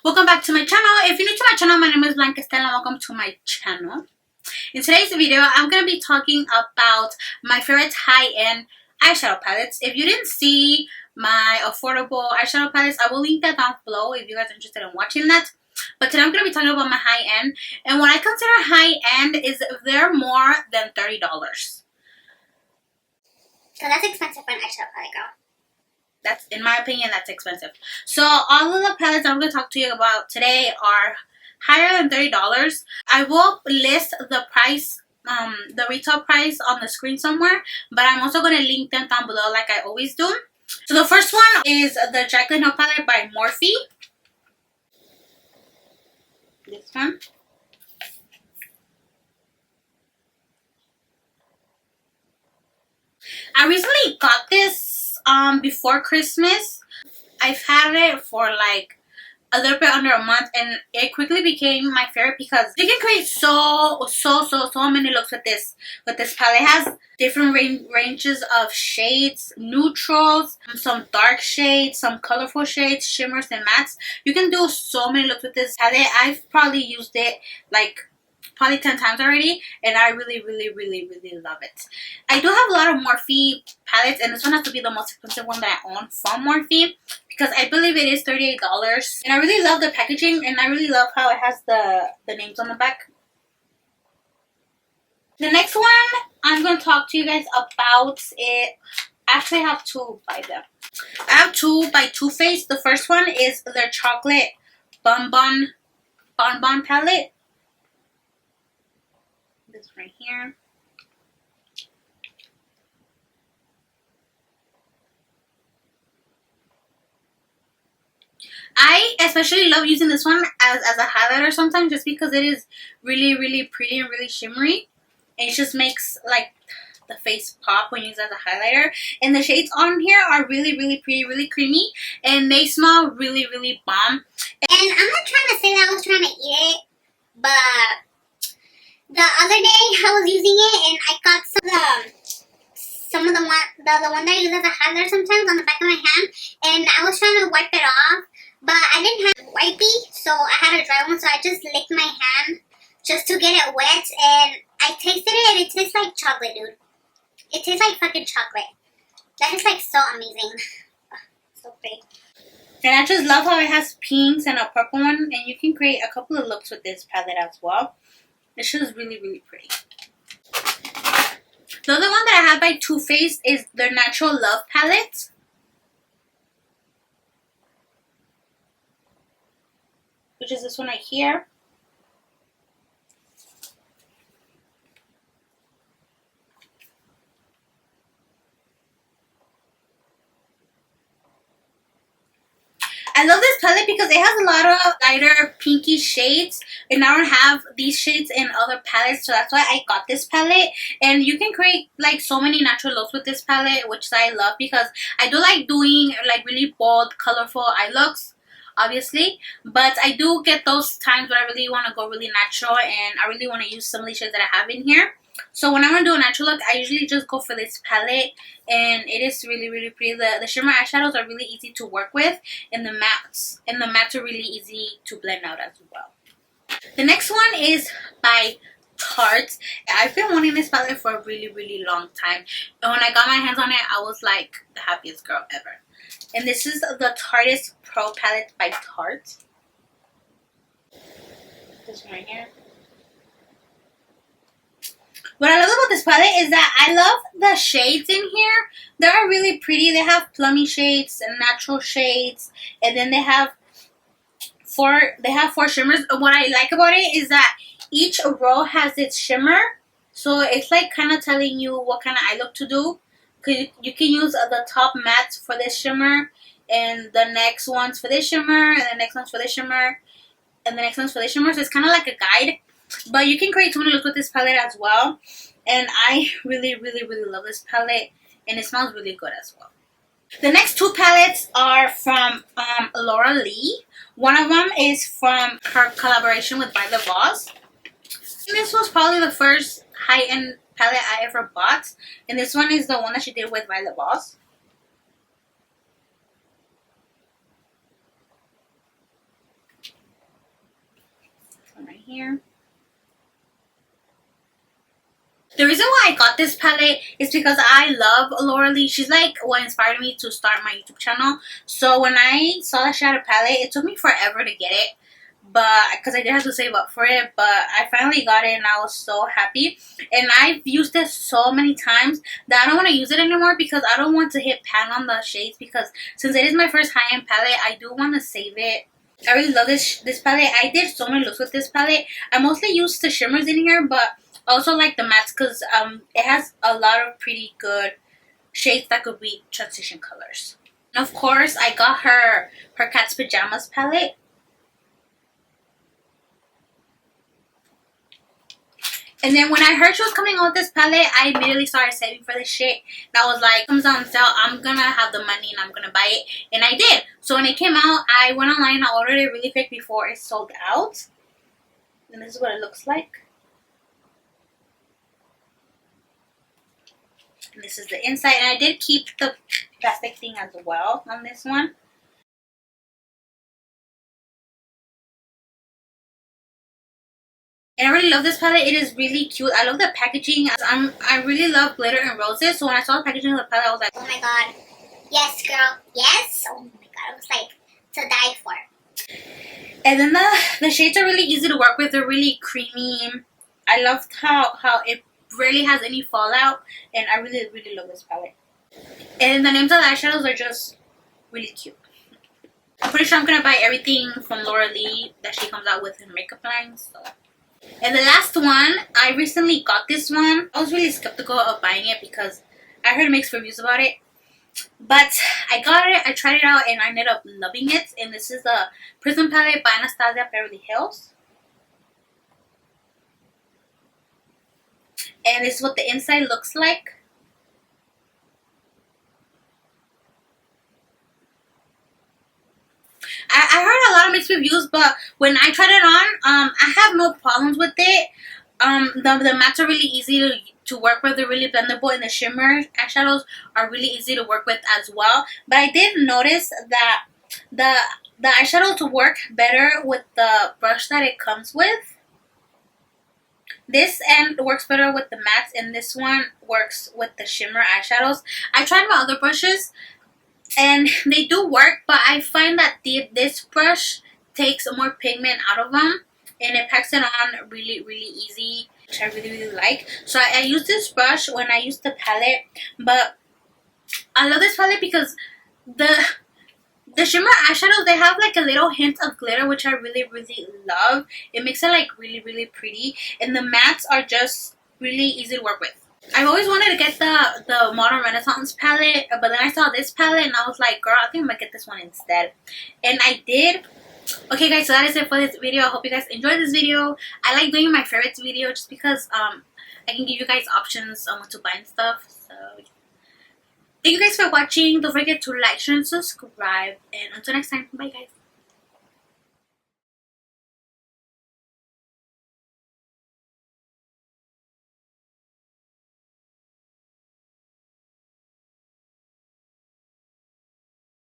Welcome back to my channel. If you're new to my channel, my name is Blanca Estela. Welcome to my channel. In today's video, I'm going to be talking about my favorite high-end eyeshadow palettes. If you didn't see my affordable eyeshadow palettes, I will link that down below if you guys are interested in watching that. But today I'm going to be talking about my high-end. And what I consider high-end is if they're more than $30. So that's expensive for an eyeshadow palette, girl. That's, in my opinion, that's expensive. So all of the palettes I'm going to talk to you about today are higher than $30. I will list the price, the retail price on the screen somewhere, but I'm also going to link them down below like I always do. So the first one is the Jaclyn Hill palette by Morphe. This one. I recently got this before Christmas. I've had it for like a little bit under a month, and it quickly became my favorite because you can create so many looks with this palette. It has different ranges of shades, neutrals, some dark shades, some colorful shades, shimmers and mattes. You can do so many looks with this palette. I've probably used it like probably 10 times already, and I really love it. I do have a lot of Morphe palettes, and this one has to be the most expensive one that I own from Morphe because I believe it is $38, and I really love the packaging, and I really love how it has the names on the back. The next one I'm going to talk to you guys about it. I actually have two by them. I have two by Too Faced. The first one is their chocolate bonbon palette. This right here. I especially love using this one as a highlighter sometimes, just because it is really pretty and really shimmery. And it just makes like the face pop when you use it as a highlighter. And the shades on here are really pretty, really creamy, and they smell really bomb. And I'm not trying to say that I was trying to eat it, but the other day I was using it and I got some of the one that I use as a highlighter sometimes on the back of my hand, and I was trying to wipe it off, but I didn't have a wipey, so I had a dry one, so I just licked my hand just to get it wet, and I tasted it and it tastes like chocolate, dude. It tastes like fucking chocolate. That is like so amazing. So pretty. And I just love how it has pinks and a purple one, and you can create a couple of looks with this palette as well. It's just really pretty. The other one that I have by Too Faced is their Natural Love palette. Which is this one right here. I love this palette because it has a lot of lighter pinky shades, and I don't have these shades in other palettes, so that's why I got this palette. And you can create like so many natural looks with this palette, which I love because I do like doing like really bold, colorful eye looks, obviously, but I do get those times where I really want to go really natural, and I really want to use some of these shades that I have in here. So when I want to do a natural look, I usually just go for this palette, and it is really pretty. The shimmer eyeshadows are really easy to work with, and the mattes are really easy to blend out as well. The next one is by Tarte. I've been wanting this palette for a really long time, and when I got my hands on it, I was like the happiest girl ever. And this is the Tarte Pro palette by Tarte. This one right here. What I love about this palette is that I love the shades in here. They're really pretty. They have plummy shades and natural shades, and then they have four shimmers. What I like about it is that each row has its shimmer, so it's like kind of telling you what kind of eye look to do. Cause you can use the top mattes for this shimmer, and the next ones for this shimmer, and the next ones for this shimmer, and the next ones for this shimmer. So it's kind of like a guide. But you can create so many looks with this palette as well. And I really love this palette. And it smells really good as well. The next two palettes are from Laura Lee. One of them is from her collaboration with Violet Voss. And this was probably the first high-end palette I ever bought. And this one is the one that she did with Violet Voss. here. The reason why I got this palette is because I love Laura Lee. She's like what inspired me to start my YouTube channel. So when I saw that she had a palette, it took me forever to get it, but because I did have to save up for it, but I finally got it and I was so happy. And I've used this so many times that I don't want to use it anymore because I don't want to hit pan on the shades, because since it is my first high-end palette, I do want to save it. I really love this palette. I did so many looks with this palette. I mostly used the shimmers in here, but also like the mattes, because it has a lot of pretty good shades that could be transition colors. And of course, I got her Cat's Pajamas palette. And then when I heard she was coming out with this palette, I immediately started saving for this shit. And I was like, comes on sale, I'm gonna have the money and I'm gonna buy it. And I did. So when it came out, I went online and I ordered it really quick before it sold out. And this is what it looks like. And this is the inside. And I did keep the plastic thing as well on this one. And I really love this palette. It is really cute. I love the packaging. I really love glitter and roses. So when I saw the packaging of the palette, I was like, oh my god. Yes, girl. Yes. Oh my god. It was like to die for. And then the shades are really easy to work with. They're really creamy. I loved how it rarely has any fallout. And I really, really love this palette. And the names of the eyeshadows are just really cute. I'm pretty sure I'm going to buy everything from Laura Lee that she comes out with in makeup lines. So. And the last one, I recently got this one. I was really skeptical of buying it because I heard mixed reviews about it. But I got it, I tried it out, and I ended up loving it. And this is the Prism palette by Anastasia Beverly Hills. And this is what the inside looks like. I heard a lot of mixed reviews, but when I tried it on, I have no problems with it. The mattes are really easy to work with. They're really blendable, and the shimmer eyeshadows are really easy to work with as well. But I did notice that the eyeshadows work better with the brush that it comes with. This end works better with the mattes, and this one works with the shimmer eyeshadows. I tried my other brushes, and they do work, but I find that this brush takes more pigment out of them, and it packs it on really, really easy, which I really, really like. So I use this brush when I use the palette, but I love this palette because the shimmer eyeshadows, they have like a little hint of glitter, which I really, really love. It makes it like really, really pretty, and the mattes are just really easy to work with. I've always wanted to get the Modern Renaissance palette, but then I saw this palette and I was like, girl, I think I'm gonna get this one instead. And I did. Okay guys, so that is it for this video. I hope you guys enjoyed this video. I like doing my favorites video just because I can give you guys options on what to buy and stuff. So thank you guys for watching. Don't forget to like, share, and subscribe. And until next time, bye guys.